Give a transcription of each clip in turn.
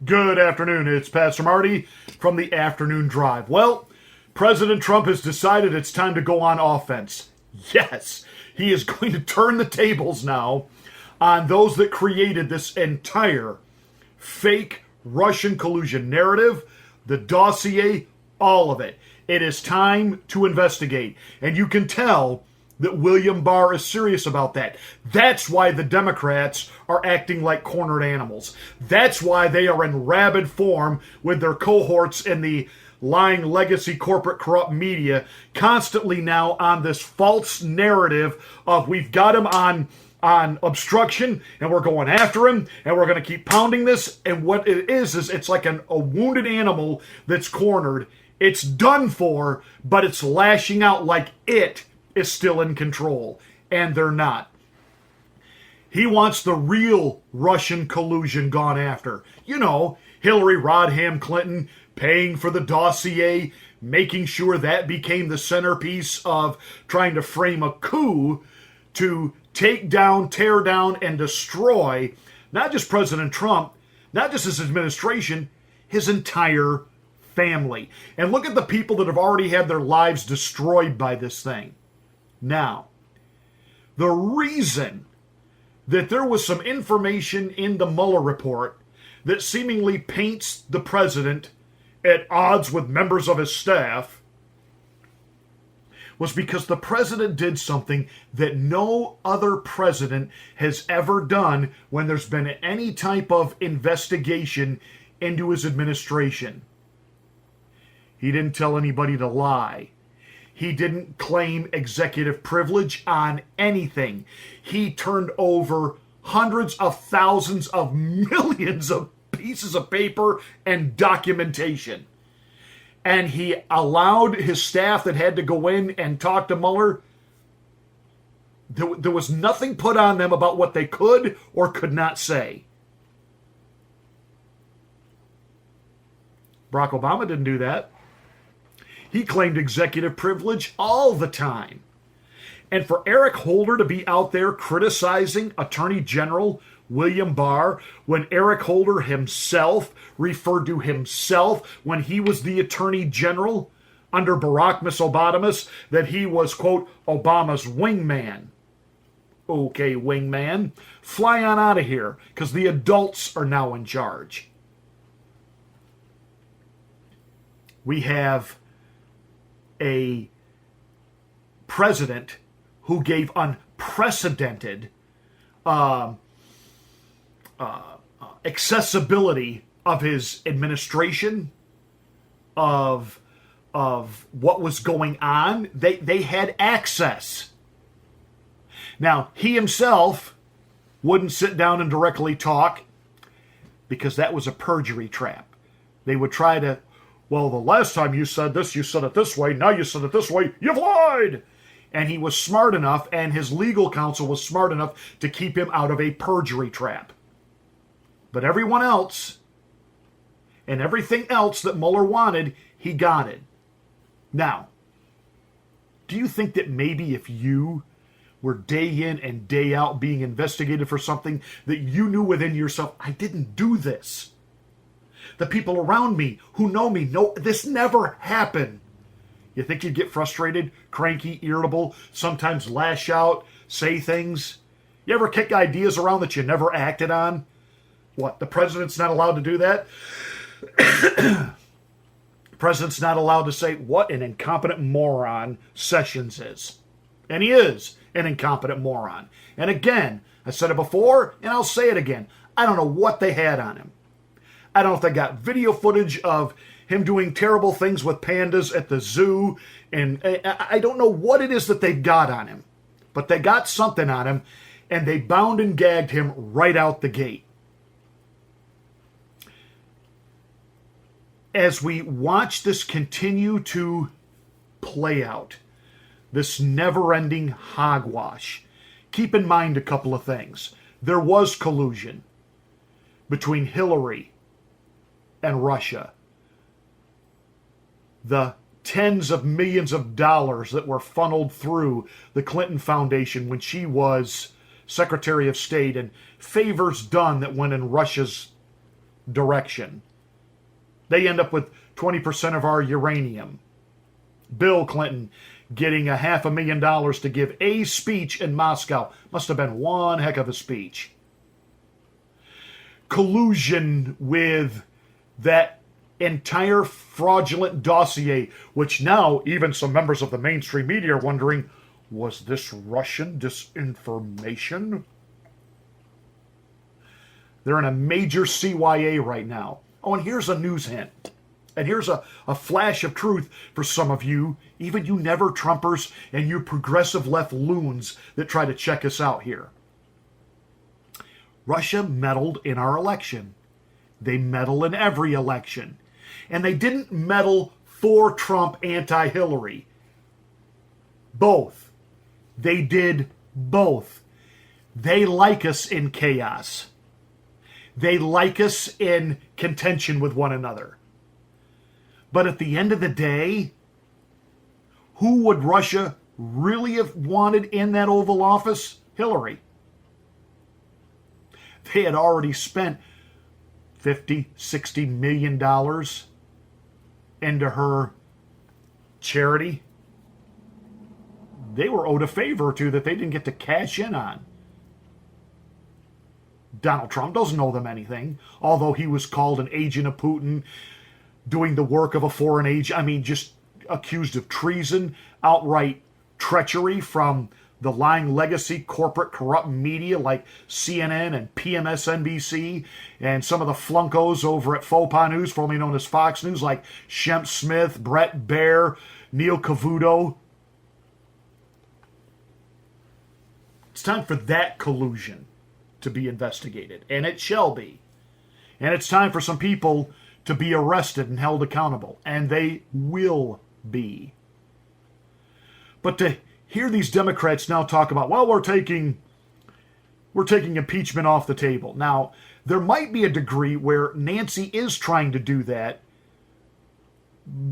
Good afternoon. It's Pastor Marty from the Afternoon Drive. Well, President Trump has decided it's time to go on offense. Yes, he is going to turn the tables now on those that created this entire fake Russian collusion narrative, the dossier, all of it. It is time to investigate. And you can tell that William Barr is serious about that. That's why the Democrats are acting like cornered animals. That's why they are in rabid form with their cohorts in the lying legacy corporate corrupt media, constantly now on this false narrative of we've got him on obstruction and we're going after him and we're going to keep pounding this. And what it is it's like a wounded animal that's cornered. It's done for, but it's lashing out like it is still in control, and they're not. He wants the real Russian collusion gone after. You know, Hillary Rodham Clinton paying for the dossier, making sure that became the centerpiece of trying to frame a coup to take down, tear down, and destroy not just President Trump, not just his administration, his entire family. And look at the people that have already had their lives destroyed by this thing. Now, the reason that there was some information in the Mueller Report that seemingly paints the president at odds with members of his staff was because the president did something that no other president has ever done when there's been any type of investigation into his administration. He didn't tell anybody to lie. He didn't claim executive privilege on anything. He turned over hundreds of thousands of millions of pieces of paper and documentation. And he allowed his staff that had to go in and talk to Mueller. There was nothing put on them about what they could or could not say. Barack Obama didn't do that. He claimed executive privilege all the time. And for Eric Holder to be out there criticizing Attorney General William Barr when Eric Holder himself referred to himself when he was the Attorney General under Barack Obama that he was, quote, Obama's wingman. Okay, wingman, fly on out of here because the adults are now in charge. We have a president who gave unprecedented accessibility of his administration, of what was going on. They had access. Now, he himself wouldn't sit down and directly talk because that was a perjury trap. They would try to, well, the last time you said this, you said it this way. Now you said it this way. You've lied. And he was smart enough, and his legal counsel was smart enough to keep him out of a perjury trap. But everyone else, and everything else that Mueller wanted, he got it. Now, do you think that maybe if you were day in and day out being investigated for something that you knew within yourself, I didn't do this? The people around me who know me know this never happened. You think you'd get frustrated, cranky, irritable, sometimes lash out, say things? You ever kick ideas around that you never acted on? What, the president's not allowed to do that? The president's not allowed to say what an incompetent moron Sessions is. And he is an incompetent moron. And again, I said it before, and I'll say it again. I don't know what they had on him. I don't know if they got video footage of him doing terrible things with pandas at the zoo. And I don't know what it is that they got on him. But they got something on him, and they bound and gagged him right out the gate. As we watch this continue to play out, this never-ending hogwash, keep in mind a couple of things. There was collusion between Hillary and Russia. The tens of millions of dollars that were funneled through the Clinton Foundation when she was Secretary of State, and favors done that went in Russia's direction. They end up with 20% of our uranium. Bill Clinton getting $500,000 to give a speech in Moscow. Must have been one heck of a speech. Collusion with that entire fraudulent dossier, which now even some members of the mainstream media are wondering, was this Russian disinformation? They're in a major CYA right now. Oh, and here's a news hint. And here's a flash of truth for some of you, even you never-Trumpers and you progressive left loons that try to check us out here. Russia meddled in our election. They meddle in every election. And they didn't meddle for Trump, anti-Hillary. Both. They did both. They like us in chaos. They like us in contention with one another. But at the end of the day, who would Russia really have wanted in that Oval Office? Hillary. They had already spent $50, $60 million into her charity. They were owed a favor or two that they didn't get to cash in on. Donald Trump doesn't owe them anything, although he was called an agent of Putin, doing the work of a foreign agent. I mean, just accused of treason, outright treachery from the lying legacy corporate corrupt media like CNN and PMSNBC and some of the flunkos over at Faux Pas News, formerly known as Fox News, like Shemp Smith, Brett Baer, Neil Cavuto. It's time for that collusion to be investigated, and it shall be. And it's time for some people to be arrested and held accountable, and they will be. But to hear these Democrats now talk about, well, we're taking impeachment off the table. Now, there might be a degree where Nancy is trying to do that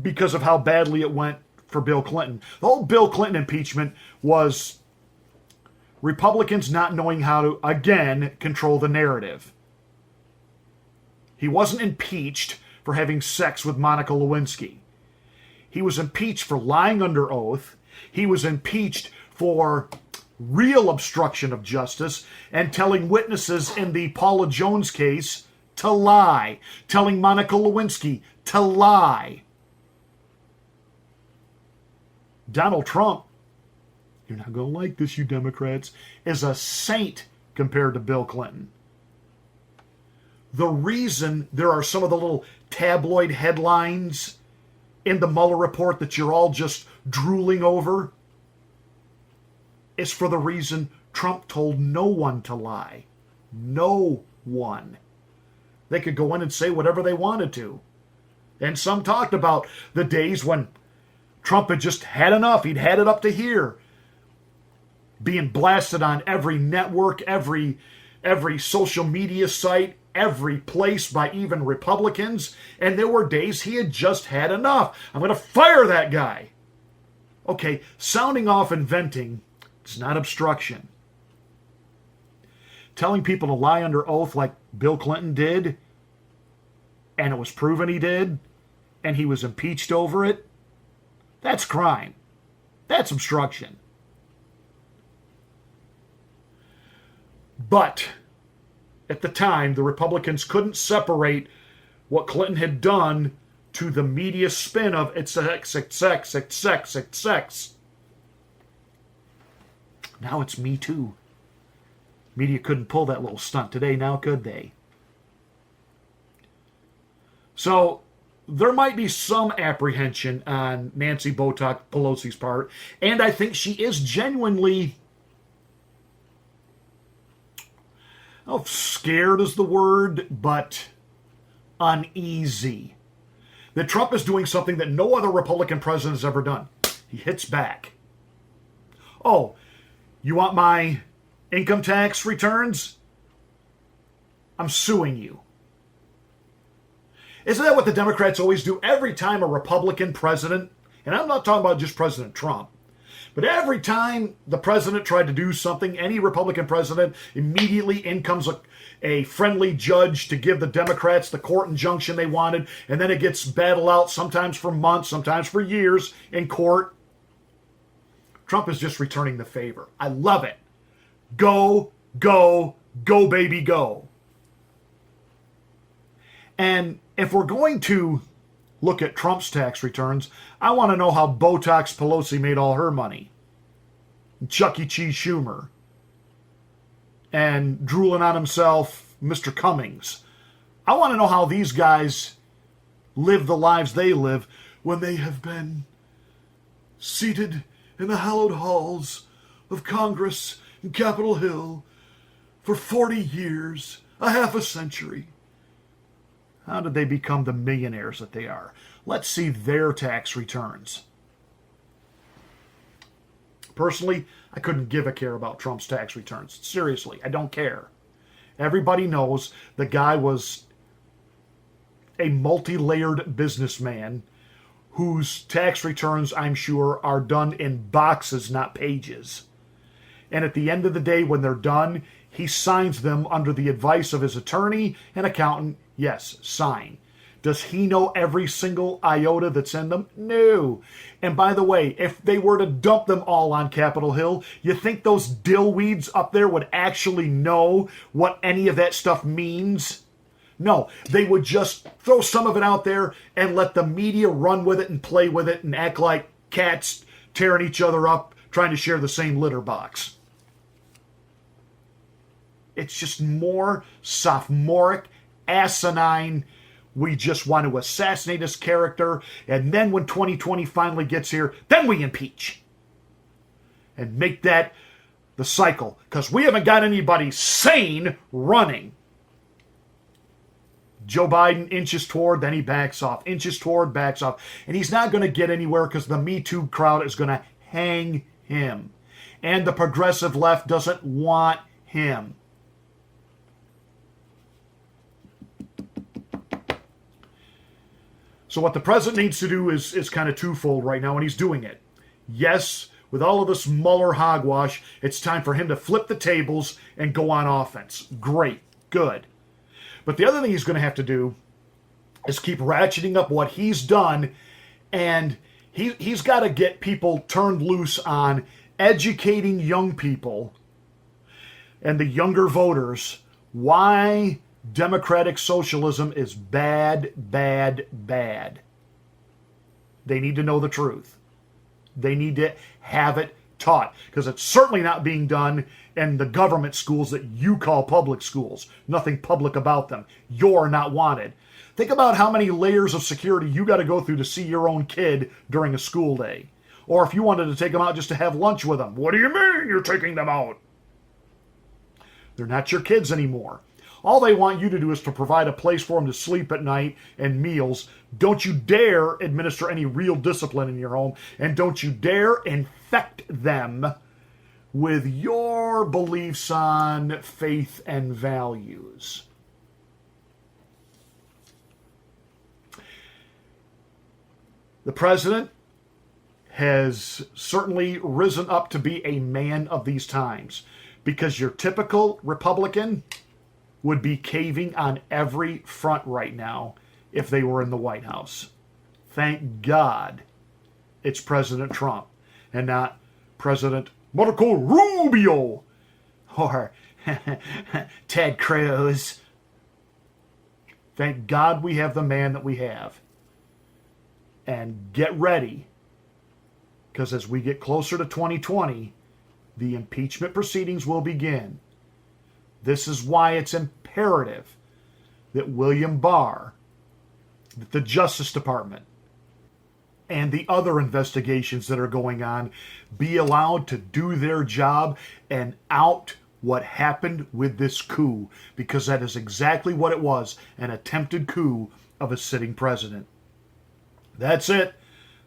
because of how badly it went for Bill Clinton. The whole Bill Clinton impeachment was Republicans not knowing how to, again, control the narrative. He wasn't impeached for having sex with Monica Lewinsky. He was impeached for lying under oath. He was impeached for real obstruction of justice and telling witnesses in the Paula Jones case to lie, telling Monica Lewinsky to lie. Donald Trump, you're not going to like this, you Democrats, is a saint compared to Bill Clinton. The reason there are some of the little tabloid headlines in the Mueller Report that you're all just drooling over is for the reason Trump told no one to lie. No one. They could go in and say whatever they wanted to. And some talked about the days when Trump had just had enough. He'd had it up to here. Being blasted on every network, every social media site, every place by even Republicans. And there were days he had just had enough. I'm going to fire that guy. Okay, sounding off and venting is not obstruction. Telling people to lie under oath like Bill Clinton did, and it was proven he did, and he was impeached over it, that's crime. That's obstruction. But at the time, the Republicans couldn't separate what Clinton had done to the media spin of it's sex. Now it's Me Too. Media couldn't pull that little stunt today, now could they? So there might be some apprehension on Nancy Botox Pelosi's part, and I think she is genuinely, oh, scared is the word, but uneasy. That Trump is doing something that no other Republican president has ever done. He hits back. Oh, you want my income tax returns? I'm suing you. Isn't that what the Democrats always do every time a Republican president, and I'm not talking about just President Trump, But every time the president tried to do something, any Republican president, immediately in comes a friendly judge to give the Democrats the court injunction they wanted, and then it gets battled out, sometimes for months, sometimes for years in court. Trump is just returning the favor. I love it. Go, go, go, baby, go. And if we're going to look at Trump's tax returns, I want to know how Botox Pelosi made all her money. Chuck E. Cheese Schumer. And drooling on himself, Mr. Cummings. I want to know how these guys live the lives they live when they have been seated in the hallowed halls of Congress in Capitol Hill for 40 years, a half a century. How did they become the millionaires that they are? Let's see their tax returns. Personally, I couldn't give a care about Trump's tax returns. Seriously, I don't care. Everybody knows the guy was a multi-layered businessman whose tax returns, I'm sure, are done in boxes, not pages. And at the end of the day, when they're done, he signs them under the advice of his attorney and accountant. Yes, sign. Does he know every single iota that's in them? No. And by the way, if they were to dump them all on Capitol Hill, you think those dillweeds up there would actually know what any of that stuff means? No, they would just throw some of it out there and let the media run with it and play with it and act like cats tearing each other up, trying to share the same litter box. It's just more sophomoric, asinine. We just want to assassinate his character, and then when 2020 finally gets here, then we impeach. And make that the cycle, because we haven't got anybody sane running. Joe Biden inches toward, then he backs off. Inches toward, backs off. And he's not going to get anywhere because the Me Too crowd is going to hang him. And the progressive left doesn't want him. So what the president needs to do is kind of twofold right now, and he's doing it. Yes, with all of this Mueller hogwash, it's time for him to flip the tables and go on offense. Great. Good. But the other thing he's going to have to do is keep ratcheting up what he's done, and he's got to get people turned loose on educating young people and the younger voters why democratic socialism is bad, bad, bad. They need to know the truth. They need to have it taught, because it's certainly not being done in the government schools that you call public schools. Nothing public about them. You're not wanted. Think about how many layers of security you got to go through to see your own kid during a school day. Or if you wanted to take them out just to have lunch with them. What do you mean you're taking them out? They're not your kids anymore. All they want you to do is to provide a place for them to sleep at night and meals. Don't you dare administer any real discipline in your home. And don't you dare infect them with your beliefs on faith and values. The president has certainly risen up to be a man of these times, because your typical Republican would be caving on every front right now if they were in the White House. Thank God it's President Trump and not President Marco Rubio or Ted Cruz. Thank God we have the man that we have. And get ready, because as we get closer to 2020, the impeachment proceedings will begin. This is why it's imperative that William Barr, that the Justice Department, and the other investigations that are going on be allowed to do their job and out what happened with this coup, because that is exactly what it was, an attempted coup of a sitting president. That's it.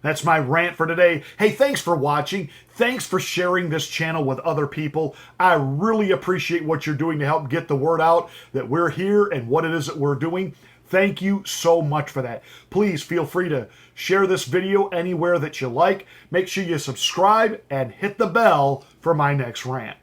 That's my rant for today. Hey, thanks for watching. Thanks for sharing this channel with other people. I really appreciate what you're doing to help get the word out that we're here and what it is that we're doing. Thank you so much for that. Please feel free to share this video anywhere that you like. Make sure you subscribe and hit the bell for my next rant.